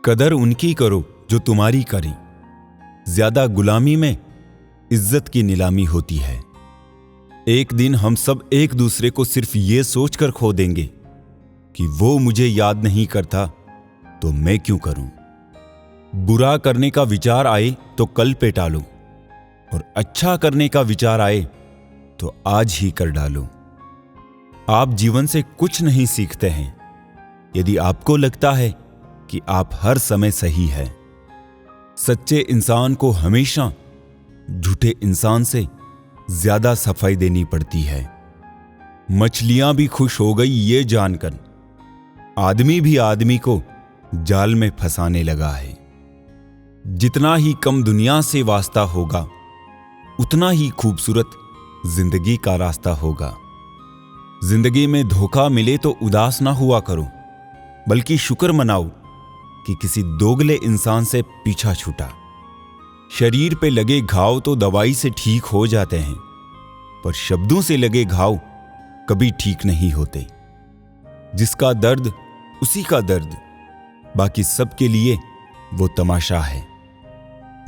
कदर उनकी करो जो तुम्हारी करें। ज्यादा गुलामी में इज्जत की नीलामी होती है। एक दिन हम सब एक दूसरे को सिर्फ ये सोचकर खो देंगे कि वो मुझे याद नहीं करता तो मैं क्यों करूं। बुरा करने का विचार आए तो कल पे टालो, और अच्छा करने का विचार आए तो आज ही कर डालो। आप जीवन से कुछ नहीं सीखते हैं यदि आपको लगता है कि आप हर समय सही है। सच्चे इंसान को हमेशा झूठे इंसान से ज्यादा सफाई देनी पड़ती है। मछलियां भी खुश हो गई ये जानकर आदमी भी आदमी को जाल में फंसाने लगा है। जितना ही कम दुनिया से वास्ता होगा उतना ही खूबसूरत जिंदगी का रास्ता होगा। जिंदगी में धोखा मिले तो उदास ना हुआ करो, बल्कि शुक्र मनाओ कि किसी दोगले इंसान से पीछा छूटा। शरीर पे लगे घाव तो दवाई से ठीक हो जाते हैं, पर शब्दों से लगे घाव कभी ठीक नहीं होते। जिसका दर्द उसी का दर्द, बाकी सबके लिए वो तमाशा है।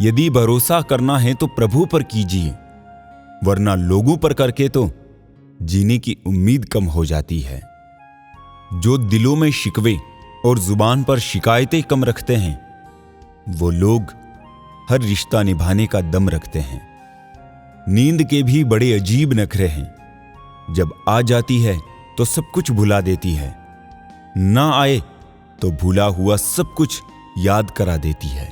यदि भरोसा करना है तो प्रभु पर कीजिए, वरना लोगों पर करके तो जीने की उम्मीद कम हो जाती है। जो दिलों में शिकवे और जुबान पर शिकायतें कम रखते हैं, वो लोग हर रिश्ता निभाने का दम रखते हैं। नींद के भी बड़े अजीब नखरे हैं। जब आ जाती है तो सब कुछ भुला देती है, ना आए तो भूला हुआ सब कुछ याद करा देती है।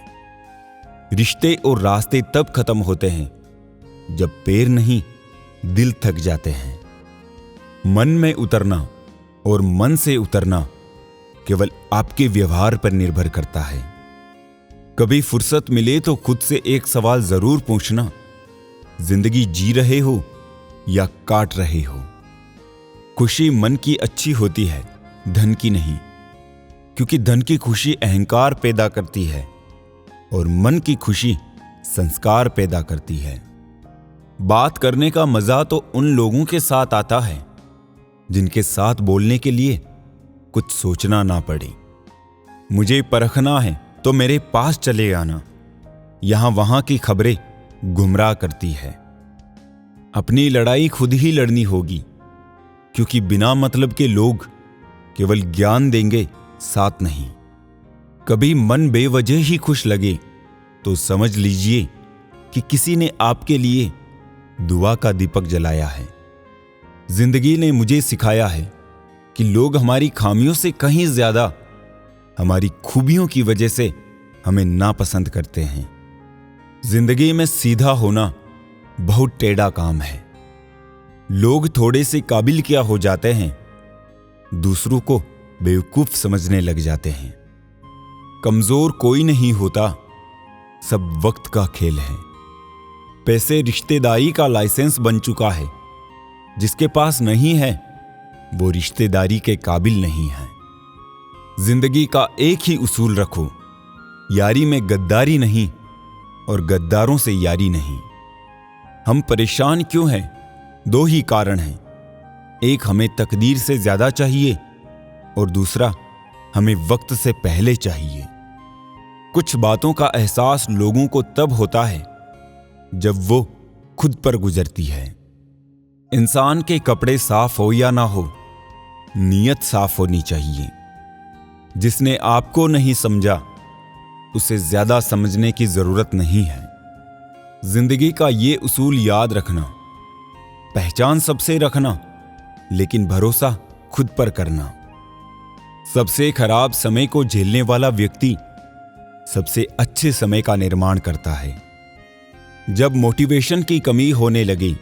रिश्ते और रास्ते तब खत्म होते हैं जब पैर नहीं दिल थक जाते हैं। मन में उतरना और मन से उतरना केवल आपके व्यवहार पर निर्भर करता है। कभी फुर्सत मिले तो खुद से एक सवाल जरूर पूछना, जिंदगी जी रहे हो या काट रहे हो। खुशी मन की अच्छी होती है, धन की नहीं, क्योंकि धन की खुशी अहंकार पैदा करती है और मन की खुशी संस्कार पैदा करती है। बात करने का मजा तो उन लोगों के साथ आता है जिनके साथ बोलने के लिए कुछ सोचना ना पड़े। मुझे परखना है तो मेरे पास चले आना, यहां वहां की खबरें गुमराह करती है। अपनी लड़ाई खुद ही लड़नी होगी, क्योंकि बिना मतलब के लोग केवल ज्ञान देंगे, साथ नहीं। कभी मन बेवजह ही खुश लगे तो समझ लीजिए कि किसी ने आपके लिए दुआ का दीपक जलाया है। जिंदगी ने मुझे सिखाया है कि लोग हमारी खामियों से कहीं ज्यादा हमारी खूबियों की वजह से हमें नापसंद करते हैं। जिंदगी में सीधा होना बहुत टेढ़ा काम है। लोग थोड़े से काबिल क्या हो जाते हैं, दूसरों को बेवकूफ समझने लग जाते हैं। कमजोर कोई नहीं होता, सब वक्त का खेल है। पैसे रिश्तेदारी का लाइसेंस बन चुका है। जिसके पास नहीं है वो रिश्तेदारी के काबिल नहीं है। जिंदगी का एक ही उसूल रखो, यारी में गद्दारी नहीं और गद्दारों से यारी नहीं। हम परेशान क्यों हैं? दो ही कारण हैं। एक हमें तकदीर से ज्यादा चाहिए और दूसरा हमें वक्त से पहले चाहिए। कुछ बातों का एहसास लोगों को तब होता है जब वो खुद पर गुजरती है। इंसान के कपड़े साफ हो या ना हो, नीयत साफ होनी चाहिए। जिसने आपको नहीं समझा उसे ज्यादा समझने की जरूरत नहीं है। जिंदगी का ये उसूल याद रखना, पहचान सबसे रखना, लेकिन भरोसा खुद पर करना। सबसे खराब समय को झेलने वाला व्यक्ति सबसे अच्छे समय का निर्माण करता है। जब मोटिवेशन की कमी होने लगी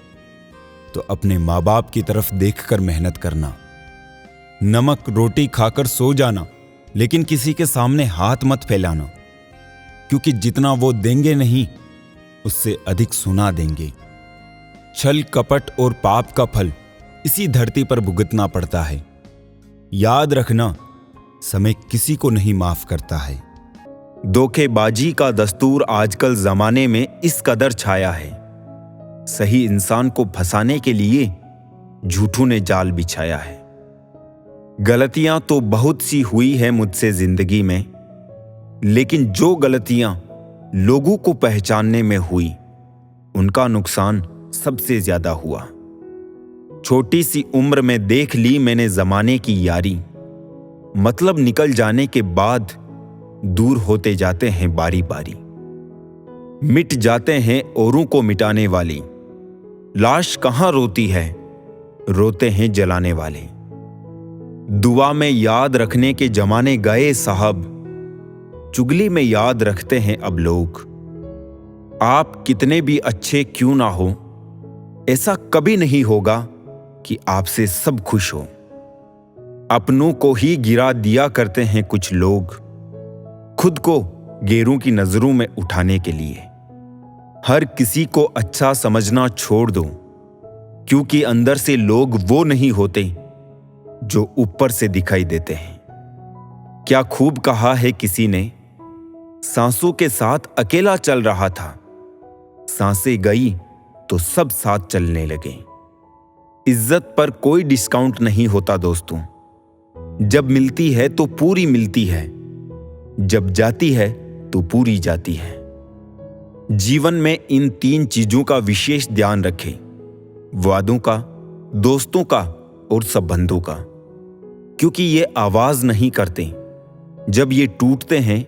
तो अपने माँ बाप की तरफ देखकर मेहनत करना। नमक रोटी खाकर सो जाना, लेकिन किसी के सामने हाथ मत फैलाना, क्योंकि जितना वो देंगे नहीं उससे अधिक सुना देंगे। छल कपट और पाप का फल इसी धरती पर भुगतना पड़ता है। याद रखना, समय किसी को नहीं माफ करता है। धोखेबाजी का दस्तूर आजकल जमाने में इस कदर छाया है। सही इंसान को फंसाने के लिए झूठों ने जाल बिछाया है। गलतियां तो बहुत सी हुई है मुझसे जिंदगी में, लेकिन जो गलतियां लोगों को पहचानने में हुई, उनका नुकसान सबसे ज्यादा हुआ। छोटी सी उम्र में देख ली मैंने जमाने की यारी, मतलब निकल जाने के बाद दूर होते जाते हैं बारी बारी। मिट जाते हैं औरों को मिटाने वाली, लाश कहां रोती है, रोते हैं जलाने वाले। दुआ में याद रखने के जमाने गए साहब, चुगली में याद रखते हैं अब लोग। आप कितने भी अच्छे क्यों ना हो, ऐसा कभी नहीं होगा कि आपसे सब खुश हो। अपनों को ही गिरा दिया करते हैं कुछ लोग, खुद को गैरों की नजरों में उठाने के लिए। हर किसी को अच्छा समझना छोड़ दो, क्योंकि अंदर से लोग वो नहीं होते जो ऊपर से दिखाई देते हैं। क्या खूब कहा है किसी ने, सांसों के साथ अकेला चल रहा था, सांसें गई तो सब साथ चलने लगे। इज्जत पर कोई डिस्काउंट नहीं होता दोस्तों। जब मिलती है तो पूरी मिलती है, जब जाती है तो पूरी जाती है। जीवन में इन 3 चीजों का विशेष ध्यान रखें, वादों का, दोस्तों का और संबंधों का, क्योंकि ये आवाज नहीं करते। जब ये टूटते हैं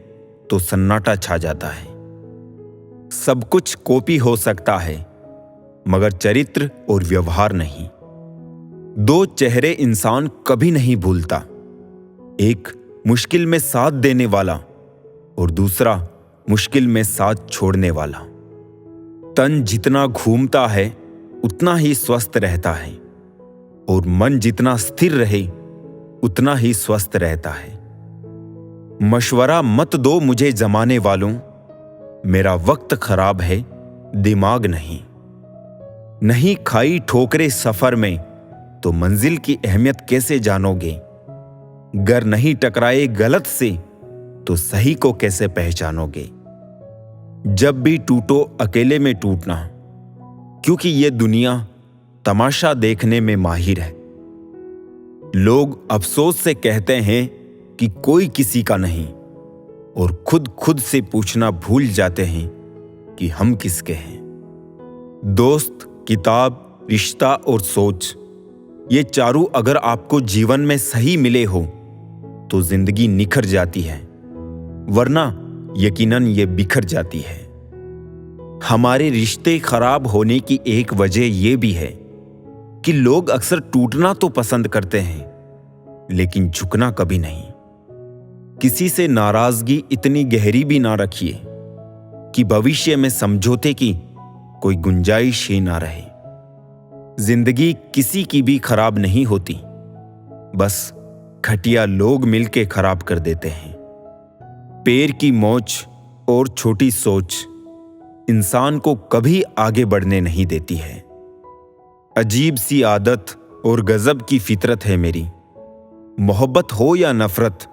तो सन्नाटा छा जाता है। सब कुछ कॉपी हो सकता है, मगर चरित्र और व्यवहार नहीं। 2 चेहरे इंसान कभी नहीं भूलता, एक मुश्किल में साथ देने वाला और दूसरा मुश्किल में साथ छोड़ने वाला। तन जितना घूमता है उतना ही स्वस्थ रहता है, और मन जितना स्थिर रहे उतना ही स्वस्थ रहता है। मशवरा मत दो मुझे जमाने वालों, मेरा वक्त खराब है, दिमाग नहीं। नहीं खाई ठोकरे सफर में तो मंजिल की अहमियत कैसे जानोगे। गर नहीं टकराए गलत से तो सही को कैसे पहचानोगे। जब भी टूटो अकेले में टूटना, क्योंकि ये दुनिया तमाशा देखने में माहिर है। लोग अफसोस से कहते हैं कि कोई किसी का नहीं, और खुद से पूछना भूल जाते हैं कि हम किसके हैं। दोस्त, किताब, रिश्ता और सोच, ये चारों अगर आपको जीवन में सही मिले हो तो जिंदगी निखर जाती है, वरना यकीनन ये बिखर जाती है। हमारे रिश्ते खराब होने की एक वजह यह भी है कि लोग अक्सर टूटना तो पसंद करते हैं, लेकिन झुकना कभी नहीं। किसी से नाराजगी इतनी गहरी भी ना रखिए कि भविष्य में समझौते की कोई गुंजाइश ही ना रहे। जिंदगी किसी की भी खराब नहीं होती, बस घटिया लोग मिलके खराब कर देते हैं। पैर की मोच और छोटी सोच इंसान को कभी आगे बढ़ने नहीं देती है। अजीब सी आदत और गजब की फितरत है मेरी, मोहब्बत हो या नफरत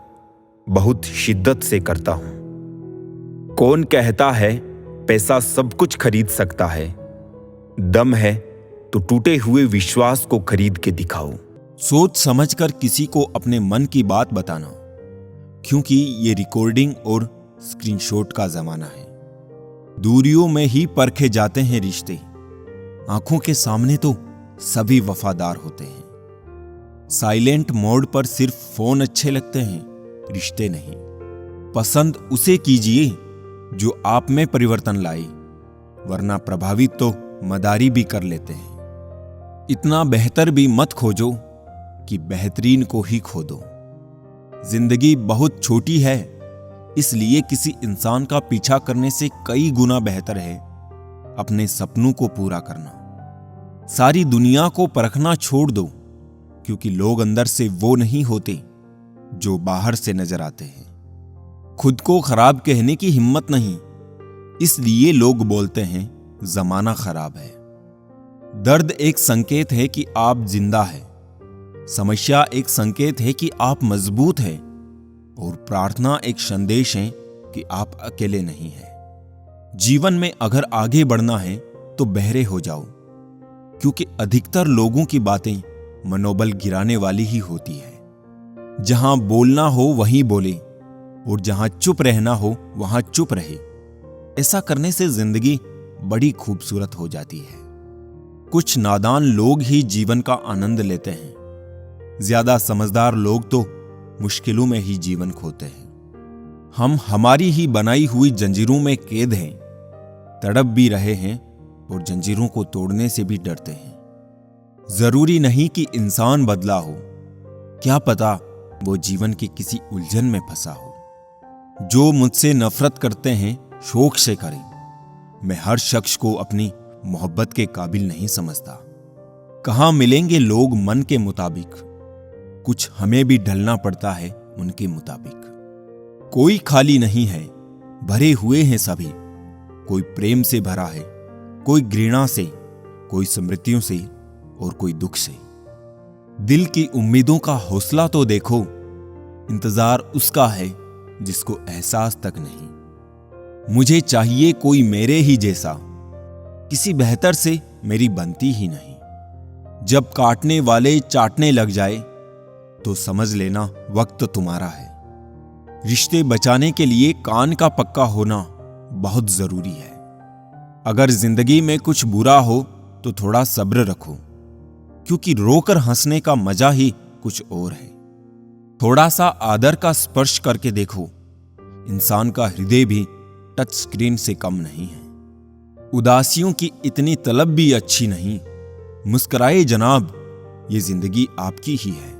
बहुत शिद्दत से करता हूं। कौन कहता है पैसा सब कुछ खरीद सकता है, दम है तो टूटे हुए विश्वास को खरीद के दिखाओ। सोच समझकर किसी को अपने मन की बात बताना, क्योंकि ये रिकॉर्डिंग और स्क्रीनशॉट का जमाना है। दूरियों में ही परखे जाते हैं रिश्ते, आंखों के सामने तो सभी वफादार होते हैं। साइलेंट मोड पर सिर्फ फोन अच्छे लगते हैं, रिश्ते नहीं। पसंद उसे कीजिए जो आप में परिवर्तन लाए, वरना प्रभावित तो मदारी भी कर लेते हैं। इतना बेहतर भी मत खोजो कि बेहतरीन को ही खो दो। जिंदगी बहुत छोटी है, इसलिए किसी इंसान का पीछा करने से कई गुना बेहतर है अपने सपनों को पूरा करना। सारी दुनिया को परखना छोड़ दो, क्योंकि लोग अंदर से वो नहीं होते जो बाहर से नजर आते हैं। खुद को खराब कहने की हिम्मत नहीं, इसलिए लोग बोलते हैं जमाना खराब है। दर्द एक संकेत है कि आप जिंदा हैं, समस्या एक संकेत है कि आप मजबूत हैं, और प्रार्थना एक संदेश है कि आप अकेले नहीं हैं। जीवन में अगर आगे बढ़ना है तो बहरे हो जाओ, क्योंकि अधिकतर लोगों की बातें मनोबल गिराने वाली ही होती है। जहां बोलना हो वहीं बोले, और जहां चुप रहना हो वहां चुप रहे। ऐसा करने से जिंदगी बड़ी खूबसूरत हो जाती है। कुछ नादान लोग ही जीवन का आनंद लेते हैं। ज्यादा समझदार लोग तो मुश्किलों में ही जीवन खोते हैं। हम हमारी ही बनाई हुई जंजीरों में कैद हैं, तड़प भी रहे हैं और जंजीरों को तोड़ने से भी डरते हैं। जरूरी नहीं कि इंसान बदला हो, क्या पता वो जीवन की किसी उलझन में फंसा हो। जो मुझसे नफरत करते हैं शौक से करें। मैं हर शख्स को अपनी मोहब्बत के काबिल नहीं समझता। कहां मिलेंगे लोग मन के मुताबिक, कुछ हमें भी ढलना पड़ता है उनके मुताबिक। कोई खाली नहीं है, भरे हुए हैं सभी। कोई प्रेम से भरा है, कोई घृणा से, कोई स्मृतियों से और कोई दुख से। दिल की उम्मीदों का हौसला तो देखो, इंतजार उसका है जिसको एहसास तक नहीं। मुझे चाहिए कोई मेरे ही जैसा, किसी बेहतर से मेरी बनती ही नहीं। जब काटने वाले चाटने लग जाए तो समझ लेना वक्त तुम्हारा है। रिश्ते बचाने के लिए कान का पक्का होना बहुत जरूरी है। अगर जिंदगी में कुछ बुरा हो तो थोड़ा सब्र रखो, क्योंकि रोकर हंसने का मजा ही कुछ और है। थोड़ा सा आदर का स्पर्श करके देखो, इंसान का हृदय भी टच स्क्रीन से कम नहीं है। उदासियों की इतनी तलब भी अच्छी नहीं। मुस्कुराए जनाब, ये जिंदगी आपकी ही है।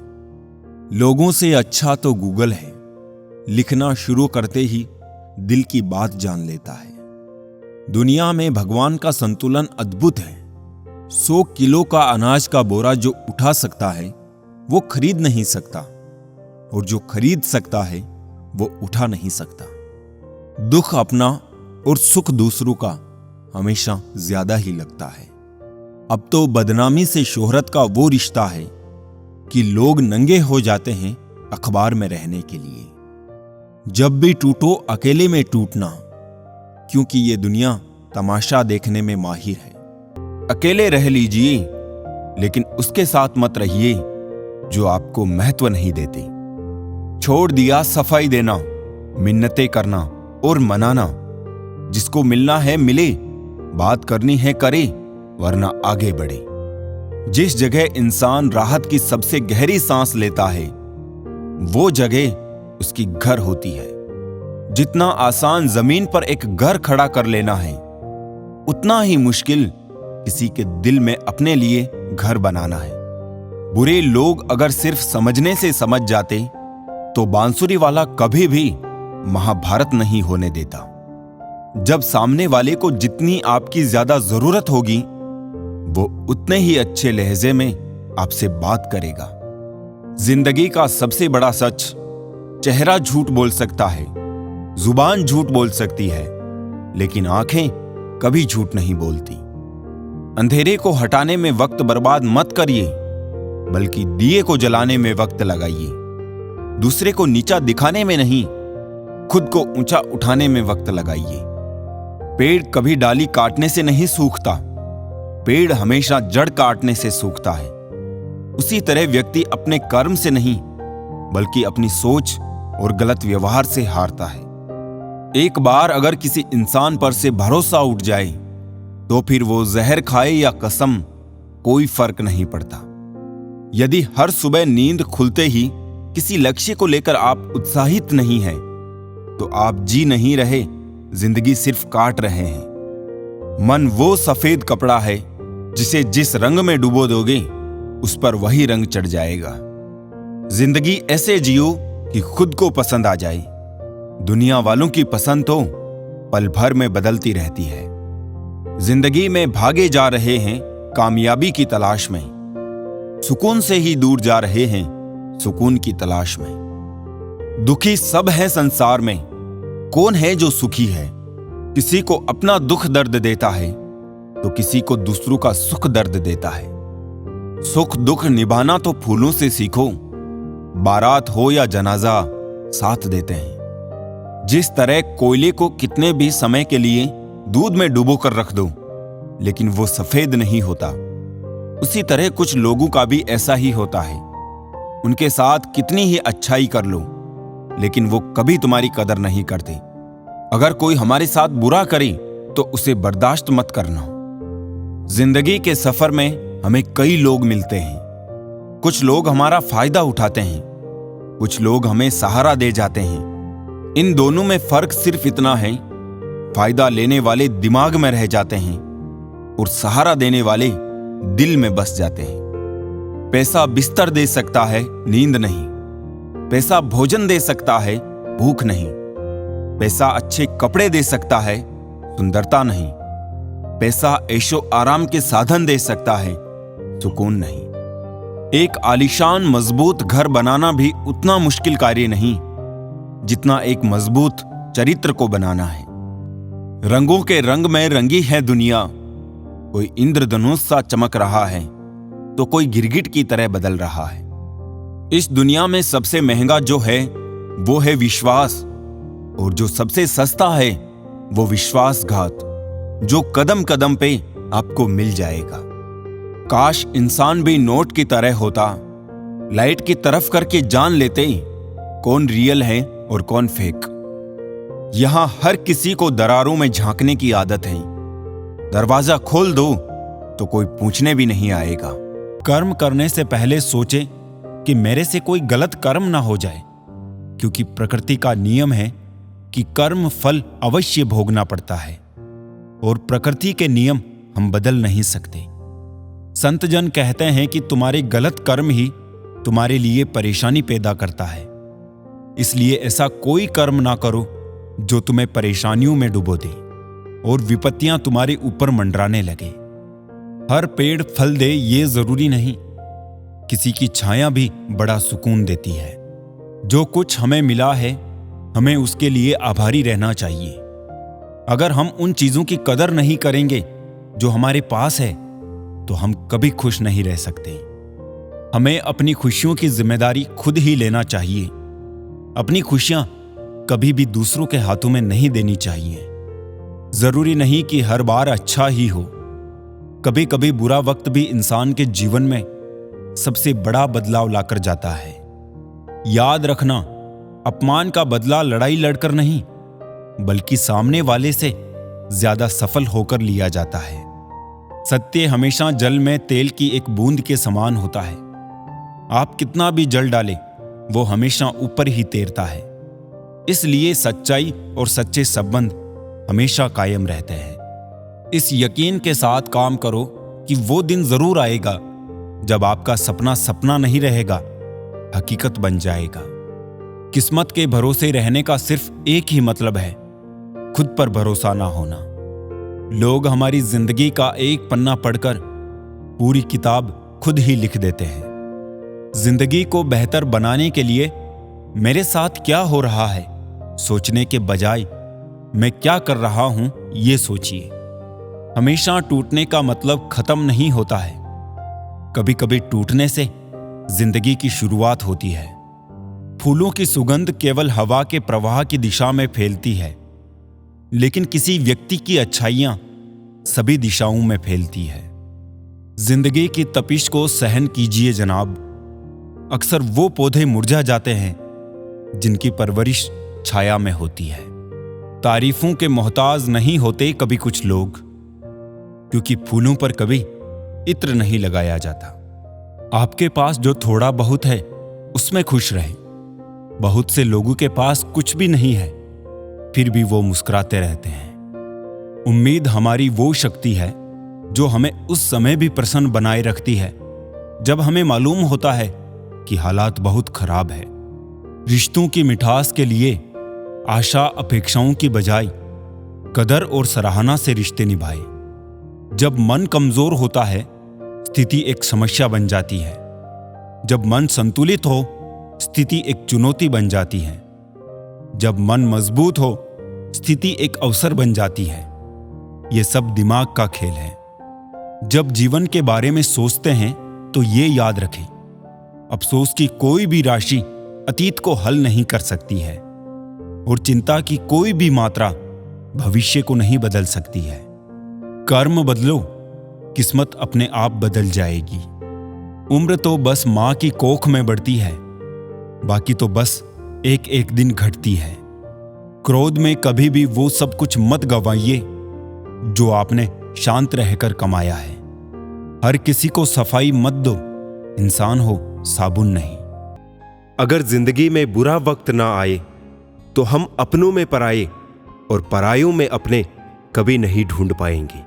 लोगों से अच्छा तो गूगल है, लिखना शुरू करते ही दिल की बात जान लेता है। दुनिया में भगवान का संतुलन अद्भुत है। 100 किलो का अनाज का बोरा जो उठा सकता है वो खरीद नहीं सकता, और जो खरीद सकता है वो उठा नहीं सकता। दुख अपना और सुख दूसरों का हमेशा ज्यादा ही लगता है। अब तो बदनामी से शोहरत का वो रिश्ता है कि लोग नंगे हो जाते हैं अखबार में रहने के लिए। जब भी टूटो अकेले में टूटना, क्योंकि ये दुनिया तमाशा देखने में माहिर है। अकेले रह लीजिए, लेकिन उसके साथ मत रहिए जो आपको महत्व नहीं देते। छोड़ दिया सफाई देना, मिन्नतें करना और मनाना। जिसको मिलना है मिले, बात करनी है करे, वरना आगे बढ़े। जिस जगह इंसान राहत की सबसे गहरी सांस लेता है वो जगह उसकी घर होती है। जितना आसान जमीन पर एक घर खड़ा कर लेना है, उतना ही मुश्किल किसी के दिल में अपने लिए घर बनाना है। बुरे लोग अगर सिर्फ समझने से समझ जाते तो बांसुरी वाला कभी भी महाभारत नहीं होने देता। जब सामने वाले को जितनी आपकी ज्यादा जरूरत होगी, वो उतने ही अच्छे लहजे में आपसे बात करेगा। जिंदगी का सबसे बड़ा सच, चेहरा झूठ बोल सकता है, जुबान झूठ बोल सकती है, लेकिन आंखें कभी झूठ नहीं बोलती। अंधेरे को हटाने में वक्त बर्बाद मत करिए, बल्कि दिए को जलाने में वक्त लगाइए। दूसरे को नीचा दिखाने में नहीं, खुद को ऊंचा उठाने में वक्त लगाइए। पेड़ कभी डाली काटने से नहीं सूखता, पेड़ हमेशा जड़ काटने से सूखता है। उसी तरह व्यक्ति अपने कर्म से नहीं, बल्कि अपनी सोच और गलत व्यवहार से हारता है। एक बार अगर किसी इंसान पर से भरोसा उठ जाए तो फिर वो जहर खाए या कसम, कोई फर्क नहीं पड़ता। यदि हर सुबह नींद खुलते ही किसी लक्ष्य को लेकर आप उत्साहित नहीं हैं, तो आप जी नहीं रहे, जिंदगी सिर्फ काट रहे हैं। मन वो सफेद कपड़ा है जिसे जिस रंग में डुबो दोगे उस पर वही रंग चढ़ जाएगा। जिंदगी ऐसे जियो कि खुद को पसंद आ जाए। दुनिया वालों की पसंद तो पल भर में बदलती रहती है। जिंदगी में भागे जा रहे हैं कामयाबी की तलाश में, सुकून से ही दूर जा रहे हैं सुकून की तलाश में। दुखी सब है संसार में, कौन है जो सुखी है? किसी को अपना दुख दर्द देता है तो किसी को दूसरों का सुख दर्द देता है। सुख दुख निभाना तो फूलों से सीखो, बारात हो या जनाजा साथ देते हैं। जिस तरह कोयले को कितने भी समय के लिए दूध में डुबो कर रख दो, लेकिन वो सफेद नहीं होता, उसी तरह कुछ लोगों का भी ऐसा ही होता है। उनके साथ कितनी ही अच्छाई कर लो, लेकिन वो कभी तुम्हारी कदर नहीं करते। अगर कोई हमारे साथ बुरा करे तो उसे बर्दाश्त मत करना। जिंदगी के सफर में हमें कई लोग मिलते हैं। कुछ लोग हमारा फायदा उठाते हैं, कुछ लोग हमें सहारा दे जाते हैं। इन दोनों में फर्क सिर्फ इतना है, फायदा लेने वाले दिमाग में रह जाते हैं और सहारा देने वाले दिल में बस जाते हैं। पैसा बिस्तर दे सकता है, नींद नहीं। पैसा भोजन दे सकता है, भूख नहीं। पैसा अच्छे कपड़े दे सकता है, सुंदरता नहीं। पैसा ऐशो आराम के साधन दे सकता है, सुकून नहीं। एक आलीशान मजबूत घर बनाना भी उतना मुश्किल कार्य नहीं जितना एक मजबूत चरित्र को बनाना है। रंगों के रंग में रंगी है दुनिया, कोई इंद्रधनुष सा चमक रहा है तो कोई गिरगिट की तरह बदल रहा है। इस दुनिया में सबसे महंगा जो है वो है विश्वास, और जो सबसे सस्ता है वो विश्वासघात, जो कदम कदम पे आपको मिल जाएगा। काश इंसान भी नोट की तरह होता, लाइट की तरफ करके जान लेते कौन रियल है और कौन फेक। यहां हर किसी को दरारों में झांकने की आदत है। दरवाजा खोल दो तो कोई पूछने भी नहीं आएगा। कर्म करने से पहले सोचें कि मेरे से कोई गलत कर्म ना हो जाए, क्योंकि प्रकृति का नियम है कि कर्म फल अवश्य भोगना पड़ता है और प्रकृति के नियम हम बदल नहीं सकते। संत जन कहते हैं कि तुम्हारे गलत कर्म ही तुम्हारे लिए परेशानी पैदा करता है, इसलिए ऐसा कोई कर्म ना करो जो तुम्हें परेशानियों में डुबो दे और विपत्तियां तुम्हारे ऊपर मंडराने लगे। हर पेड़ फल दे ये जरूरी नहीं, किसी की छाया भी बड़ा सुकून देती है। जो कुछ हमें मिला है हमें उसके लिए आभारी रहना चाहिए। अगर हम उन चीजों की कदर नहीं करेंगे जो हमारे पास है तो हम कभी खुश नहीं रह सकते। हमें अपनी खुशियों की जिम्मेदारी खुद ही लेना चाहिए। अपनी खुशियां कभी भी दूसरों के हाथों में नहीं देनी चाहिए। जरूरी नहीं कि हर बार अच्छा ही हो, कभी कभी बुरा वक्त भी इंसान के जीवन में सबसे बड़ा बदलाव लाकर जाता है। याद रखना, अपमान का बदला लड़ाई लड़कर नहीं बल्कि सामने वाले से ज्यादा सफल होकर लिया जाता है। सत्य हमेशा जल में तेल की एक बूंद के समान होता है। आप कितना भी जल डालें वो हमेशा ऊपर ही तैरता है। इसलिए सच्चाई और सच्चे संबंध हमेशा कायम रहते हैं। इस यकीन के साथ काम करो कि वो दिन जरूर आएगा जब आपका सपना सपना नहीं रहेगा, हकीकत बन जाएगा। किस्मत के भरोसे रहने का सिर्फ एक ही मतलब है, खुद पर भरोसा ना होना। लोग हमारी जिंदगी का एक पन्ना पढ़कर पूरी किताब खुद ही लिख देते हैं। जिंदगी को बेहतर बनाने के लिए मेरे साथ क्या हो रहा है सोचने के बजाय मैं क्या कर रहा हूं ये सोचिए। हमेशा टूटने का मतलब खत्म नहीं होता है, कभी कभी टूटने से जिंदगी की शुरुआत होती है। फूलों की सुगंध केवल हवा के प्रवाह की दिशा में फैलती है, लेकिन किसी व्यक्ति की अच्छाइयां सभी दिशाओं में फैलती है। जिंदगी की तपिश को सहन कीजिए जनाब। अक्सर वो पौधे मुरझा जाते हैं जिनकी परवरिश छाया में होती है। तारीफों के मोहताज नहीं होते कभी कुछ लोग, क्योंकि फूलों पर कभी इत्र नहीं लगाया जाता। आपके पास जो थोड़ा बहुत है उसमें खुश रहें। बहुत से लोगों के पास कुछ भी नहीं है फिर भी वो मुस्कुराते रहते हैं। उम्मीद हमारी वो शक्ति है जो हमें उस समय भी प्रसन्न बनाए रखती है जब हमें मालूम होता है कि हालात बहुत खराब है। रिश्तों की मिठास के लिए आशा अपेक्षाओं की बजाय कदर और सराहना से रिश्ते निभाए। जब मन कमजोर होता है स्थिति एक समस्या बन जाती है, जब मन संतुलित हो स्थिति एक चुनौती बन जाती है, जब मन मजबूत हो स्थिति एक अवसर बन जाती है। यह सब दिमाग का खेल है। जब जीवन के बारे में सोचते हैं तो ये याद रखें, अफसोस की कोई भी राशि अतीत को हल नहीं कर सकती है और चिंता की कोई भी मात्रा भविष्य को नहीं बदल सकती है। कर्म बदलो, किस्मत अपने आप बदल जाएगी। उम्र तो बस मां की कोख में बढ़ती है, बाकी तो बस एक एक दिन घटती है। क्रोध में कभी भी वो सब कुछ मत गंवाइए जो आपने शांत रहकर कमाया है। हर किसी को सफाई मत दो, इंसान हो साबुन नहीं। अगर जिंदगी में बुरा वक्त ना आए तो हम अपनों में पराये और परायों में अपने कभी नहीं ढूंढ पाएंगे।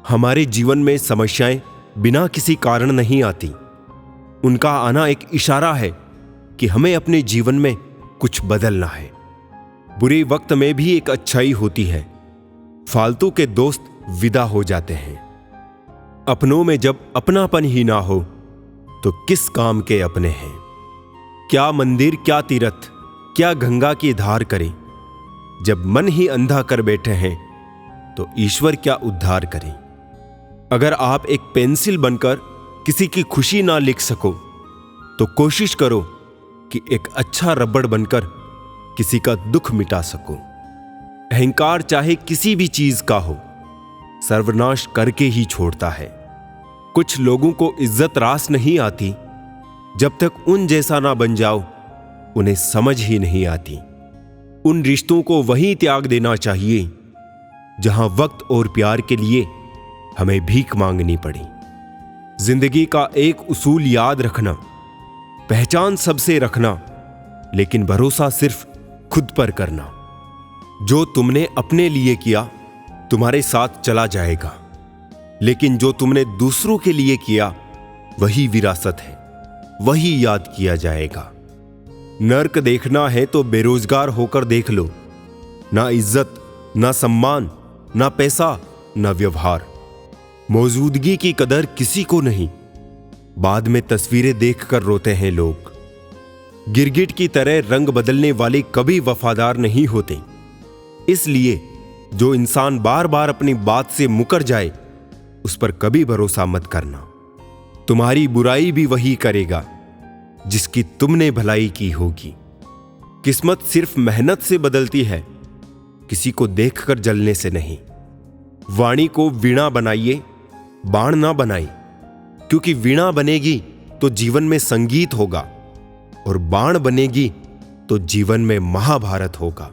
हमारे जीवन में समस्याएं बिना किसी कारण नहीं आती। उनका आना एक इशारा है कि हमें अपने जीवन में कुछ बदलना है। बुरे वक्त में भी एक अच्छाई होती है। फालतू के दोस्त विदा हो जाते हैं। अपनों में जब अपनापन ही ना हो तो किस काम के अपने हैं। क्या मंदिर, क्या तीर्थ, क्या गंगा की धार करें। जब मन ही अंधा कर बैठे हैं तो ईश्वर क्या उद्धार करें। अगर आप एक पेंसिल बनकर किसी की खुशी ना लिख सको तो कोशिश करो कि एक अच्छा रबड़ बनकर किसी का दुख मिटा सको। अहंकार चाहे किसी भी चीज का हो, सर्वनाश करके ही छोड़ता है। कुछ लोगों को इज्जत रास नहीं आती, जब तक उन जैसा ना बन जाओ उन्हें समझ ही नहीं आती। उन रिश्तों को वहीं त्याग देना चाहिए जहां वक्त और प्यार के लिए हमें भीख मांगनी पड़ी। जिंदगी का एक उसूल याद रखना, पहचान सबसे रखना, लेकिन भरोसा सिर्फ खुद पर करना। जो तुमने अपने लिए किया तुम्हारे साथ चला जाएगा, लेकिन जो तुमने दूसरों के लिए किया वही विरासत है, वही याद किया जाएगा। नर्क देखना है तो बेरोजगार होकर देख लो। ना इज्जत, ना सम्मान, ना पैसा, ना व्यवहार। मौजूदगी की कदर किसी को नहीं। बाद में तस्वीरें देखकर रोते हैं लोग। गिरगिट की तरह रंग बदलने वाले कभी वफादार नहीं होते। इसलिए जो इंसान बार बार अपनी बात से मुकर जाए उस पर कभी भरोसा मत करना। तुम्हारी बुराई भी वही करेगा जिसकी तुमने भलाई की होगी। किस्मत सिर्फ मेहनत से बदलती है, किसी को देखकर जलने से नहीं। वाणी को वीणा बनाइए, बाण ना बनाइए, क्योंकि वीणा बनेगी तो जीवन में संगीत होगा और बाण बनेगी तो जीवन में महाभारत होगा।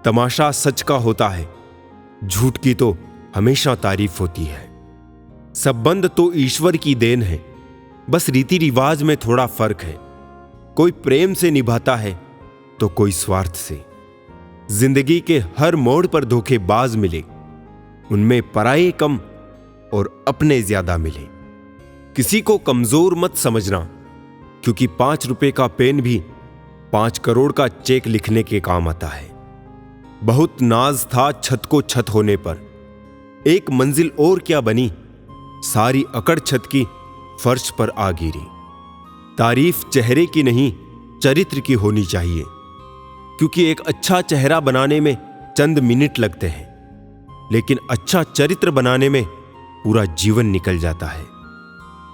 तमाशा सच का होता है, झूठ की तो हमेशा तारीफ होती है। संबंध तो ईश्वर की देन है, बस रीति रिवाज में थोड़ा फर्क है। कोई प्रेम से निभाता है तो कोई स्वार्थ से। जिंदगी के हर मोड़ पर धोखेबाज मिले, उनमें पराये कम और अपने ज्यादा मिले। किसी को कमजोर मत समझना, क्योंकि 5 रुपए का पेन भी 5 करोड़ का चेक लिखने के काम आता है। बहुत नाज था छत को छत होने पर, एक मंजिल और क्या बनी, सारी अकड़ छत की फर्श पर आ गिरी। तारीफ चेहरे की नहीं चरित्र की होनी चाहिए, क्योंकि एक अच्छा चेहरा बनाने में चंद मिनट लगते हैं, लेकिन अच्छा चरित्र बनाने में पूरा जीवन निकल जाता है।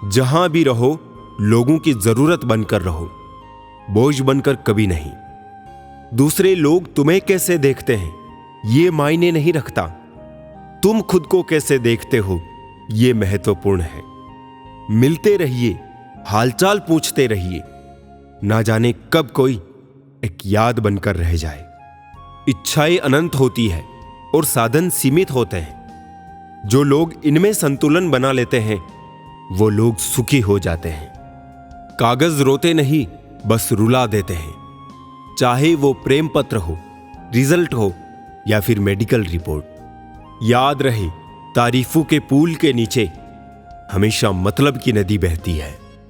जहां भी रहो लोगों की जरूरत बनकर रहो, बोझ बनकर कभी नहीं। दूसरे लोग तुम्हें कैसे देखते हैं ये मायने नहीं रखता, तुम खुद को कैसे देखते हो ये महत्वपूर्ण है। मिलते रहिए, हालचाल पूछते रहिए, ना जाने कब कोई एक याद बनकर रह जाए। इच्छाएं अनंत होती है और साधन सीमित होते हैं। जो लोग इनमें संतुलन बना लेते हैं वो लोग सुखी हो जाते हैं। कागज रोते नहीं, बस रुला देते हैं। चाहे वो प्रेम पत्र हो, रिजल्ट हो या फिर मेडिकल रिपोर्ट। याद रहे, तारीफों के पुल के नीचे हमेशा मतलब की नदी बहती है।